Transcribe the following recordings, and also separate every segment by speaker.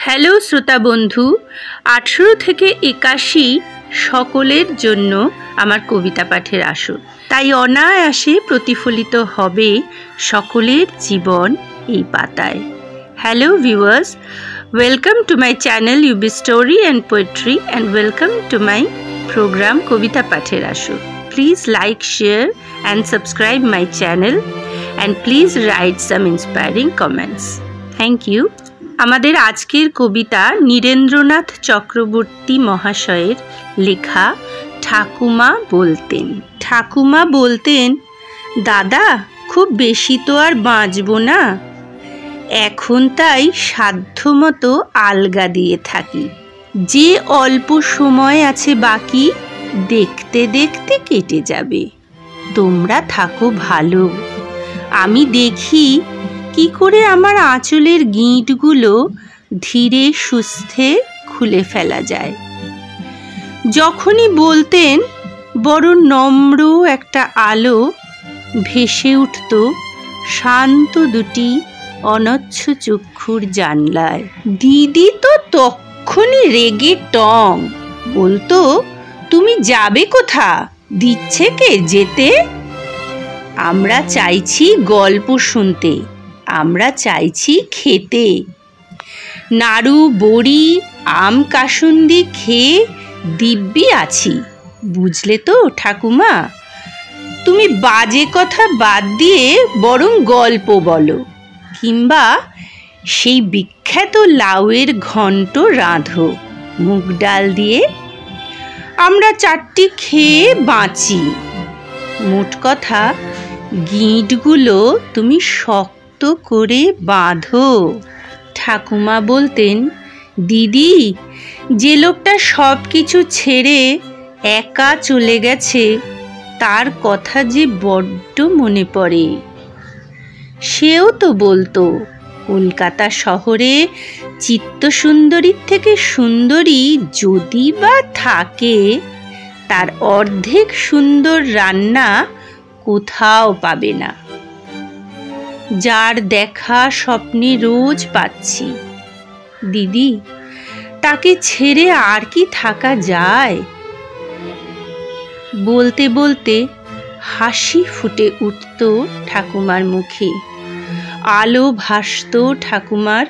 Speaker 1: Hello শ্রোতা বন্ধু, 18 থেকে 81 সকলের জন্য আমার কবিতা পাঠের আসর। তাই অনায়াসে প্রতিফলিত হবে সকলের জীবন এই পাতায়। Hello viewers, welcome to my channel UB story and poetry and welcome to my program কবিতা পাঠের আসর। Please like, share and subscribe my channel and please write some inspiring comments. Thank you. আমাদের আজকের কবিতা নীরেন্দ্রনাথ চক্রবর্তী মহাশয়ের লেখা ঠাকুমা বলতেন। ঠাকুমা বলতেন, দাদা খুব বেশি তো আর বাঁচব না, এখন তাই সাধ্যমতো আলগা দিয়ে থাকি। যে অল্প সময় আছে বাকি দেখতে দেখতে কেটে যাবে। তোমরা থাকো ভালো, আমি দেখি কি করে আমার আঁচলের গিঁটগুলো ধীরে সুস্থে খুলে ফেলা যায়। যখনই বলতেন বড় নম্র একটা আলো ভেসে উঠত শান্ত দুটি অনচ্ছ চক্ষুর জানলায়। দিদি তো তক্ষুনি রেগে টং, বলতো, তুমি যাবে কোথা, দিচ্ছে কে যেতে? আমরা চাইছি গল্প শুনতে, আমরা চাইছি খেতে, নাড়ু বড়ি আম কাসুন্দি খেয়ে দিব্যি আছি, বুঝলে তো ঠাকুমা? তুমি বাজে কথা বাদ দিয়ে বরং গল্প বলো, কিংবা সেই বিখ্যাত লাউয়ের ঘন্ট রাঁধো মুগ ডাল দিয়ে। আমরা চারটি খেয়ে বাঁচি। মোট কথা গিঁটগুলো তুমি শক্ত করে বাঁধো। ঠাকুমা বলতেন, দিদি যে লোকটা সব কিছু ছেড়ে একা চলে গেছে তার কথা যে বড্ড মনে পড়ে। সেও তো বলতো, কলকাতা শহরে চিত্তসুন্দরীর থেকে সুন্দরী যদি বা থাকে, তার অর্ধেক সুন্দর রান্না কোথাও পাবে না। যার দেখা স্বপ্নে রোজ পাচ্ছি, দিদি তাকে ছেড়ে আর কি থাকা যায়? বলতে বলতে হাসি ফুটে উঠত ঠাকুমার মুখে, আলো ভাসত ঠাকুমার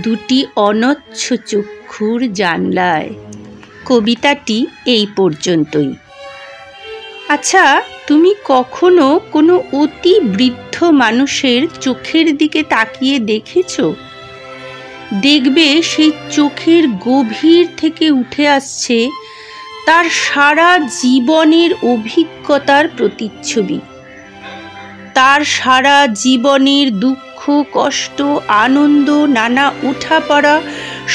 Speaker 1: দুটি অনচ্ছ চক্ষুর জানলায়। কবিতাটি এই পর্যন্তই। আচ্ছা, তুমি কখনো কোনো অতি বৃদ্ধ মানুষের চোখের দিকে তাকিয়ে দেখেছো? দেখবে সেই চোখের গভীর থেকে উঠে আসছে তার সারা জীবনের অভিজ্ঞতার প্রতিচ্ছবি। তার সারা জীবনের দুঃখ, কষ্ট, আনন্দ, নানা উঠাপড়া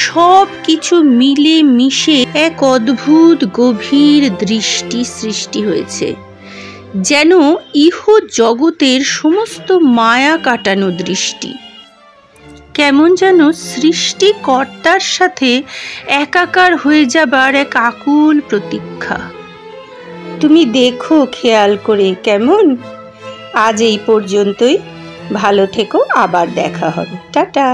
Speaker 1: সব কিছু মিলে মিশে এক অদ্ভুত গভীর দৃষ্টি সৃষ্টি হয়েছে, যেন ইহ জগতের সমস্ত মায়া কাটানো দৃষ্টি। কেমন যেন সৃষ্টিকর্তার সাথে একাকার হয়ে যাবার এক আকুল প্রতীক্ষা। তুমি দেখো খেয়াল করে কেমন। আজ এই পর্যন্তই। ভালো থেকো, আবার দেখা হবে। টাটা।